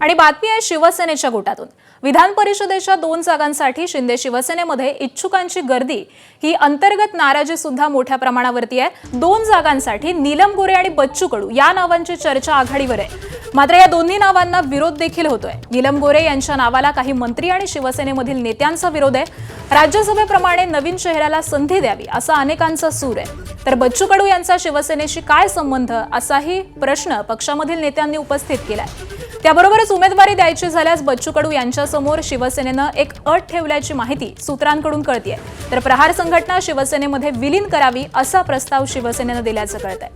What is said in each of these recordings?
आणि बातमी आहे शिवसेनेच्या गोटातून। विधान परिषदेच्या 2 जागांसाठी शिंदे शिवसेनेमध्ये इच्छुकांची गर्दी ही अंतर्गत नाराजी सुद्धा मोठ्या प्रमाणावरती आहे। 2 जागांसाठी नीलम गोरे आणि बच्चू कडू या नावांची चर्चा आघाडीवर आहे। मात्र या दोन्ही नावांना विरोध देखील होतोय। नीलम गोरे यांच्या नावाला काही मंत्री आणि शिवसेनेमधील नेत्यांचा विरोध आहे। राज्यसभेप्रमाणे नवीन चेहऱ्याला संधी द्यावी असा अनेकांचा सूर आहे। तर बच्चू कडू यांचा शिवसेनेशी काय संबंध असाही प्रश्न पक्षामधील नेत्यांनी उपस्थित केलाय। त्याबरोबरच उमेदवारी द्यायची झाल्यास बच्चू कडू यांच्यासमोर शिवसेनेनं एक अट ठेवल्याची माहिती सूत्रांकडून कळतेय। तर प्रहार संघटना शिवसेनेमध्ये विलीन करावी असा प्रस्ताव शिवसेनेनं दिल्याचं कळतंय।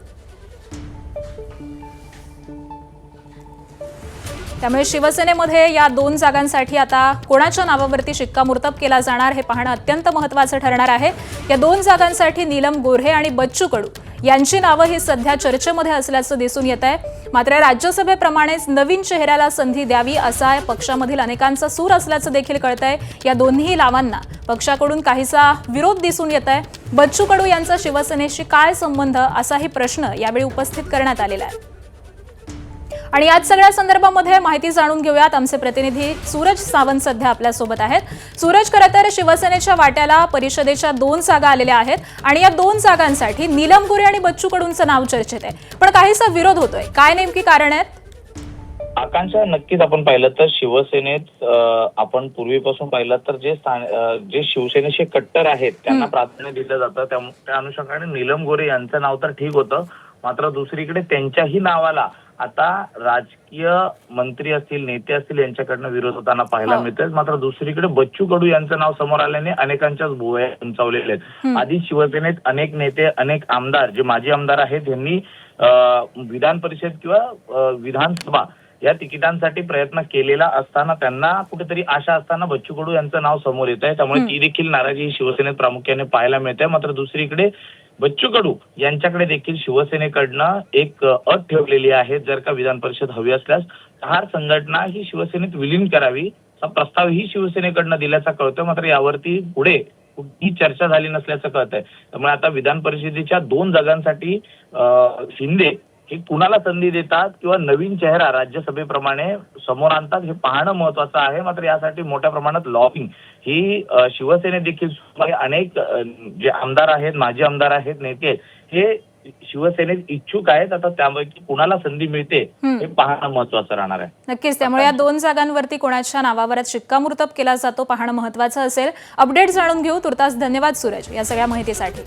त्यामुळे शिवसेनेमध्ये या 2 जागांसाठी आता कोणाच्या नावावरती शिक्कामोर्तब केला जाणार हे पाहणं अत्यंत महत्त्वाचं ठरणार आहे। या 2 जागांसाठी नीलम गोरे आणि बच्चू कडू यांची नावं ही सध्या चर्चेमध्ये असल्याचं दिसून येत आहे। मात्र राज्यसभेप्रमाणेच नवीन चेहऱ्याला संधी द्यावी असा पक्षामधील अनेकांचा सूर असल्याचं देखील कळतंय। या दोन्ही नावांना पक्षाकडून काहीसा विरोध दिसून येत आहे। बच्चू कडू यांचा शिवसेनेशी काय संबंध असाही प्रश्न यावेळी उपस्थित करण्यात आलेला आहे। आणि याच सगळ्या संदर्भामध्ये माहिती जाणून घेऊयात। आमचे प्रतिनिधी सूरज सावंत सध्या आपल्या सोबत आहेत। सूरज, खरं तर शिवसेनेच्या वाट्याला परिषदेच्या 2 जागा आलेल्या आहेत आणि या 2 जागांसाठी नीलम गोरे आणि बच्चू कडूंचं नाव चर्चेत आहे, पण काहीसा विरोध होतोय। काय नेमकी कारण आहेत? आकांक्षा, नक्कीच आपण पाहिलं तर शिवसेनेत आपण पूर्वीपासून पाहिलं तर जे शिवसेनेचे कट्टर आहेत त्यांना प्राधान्य दिलं जातं। त्या अनुषंगाने नीलम गोरे यांचं नाव तर ठीक होतं, मात्र दुसरीकडे त्यांच्याही नावाला आता राजकीय मंत्री असतील, नेते असतील यांच्याकडनं विरोध होताना पाहायला मिळतोय। मात्र दुसरीकडे बच्चू कडू यांचं नाव समोर आल्याने अनेकांच्याच भुवया उंचावलेल्या आहेत। आधी शिवसेनेत अनेक नेते, अनेक आमदार, जे माजी आमदार आहेत, यांनी विधान परिषद किंवा विधानसभा या तिकिटांसाठी प्रयत्न केलेला असताना त्यांना कुठेतरी आशा असताना बच्चू कडू यांचं नाव समोर येत आहे। त्यामुळे ती देखील नाराजी शिवसेनेत प्रामुख्याने पाहायला मिळते। मात्र दुसरीकडे बच्चू कडू यांच्याकडे देखील शिवसेनेकडनं एक अट ठेवलेली आहे। जर का विधान परिषद हवी असल्यास प्रहार संघटना ही शिवसेनेत विलीन करावी असा प्रस्ताव ही शिवसेनेकडनं दिल्याचा कळतोय। मात्र यावरती पुढे कुठलीही चर्चा झाली नसल्याचं कळतंय। त्यामुळे आता विधान परिषदेच्या 2 जागांसाठी शिंदे हे कुणाला संधी देतात किंवा नवीन चेहरा राज्यसभेप्रमाणे समोर आणतात हे पाहणं महत्वाचं आहे। मात्र यासाठी मोठ्या प्रमाणात लॉबिंग ही शिवसेने देखील अनेक जे आमदार आहेत, माजी आमदार आहेत, नेते आहेत, हे शिवसेनेत इच्छुक आहेत। आता त्यापैकी कुणाला संधी मिळते हे पाहणं महत्वाचं राहणार आहे। नक्कीच, त्यामुळे या 2 जागांवरती कोणाच्या नावावर शिक्कामोर्तब केला जातो पाहणं महत्वाचं असेल। अपडेट जाणून घेऊ। तुर्तास धन्यवाद सूरज या सगळ्या माहितीसाठी।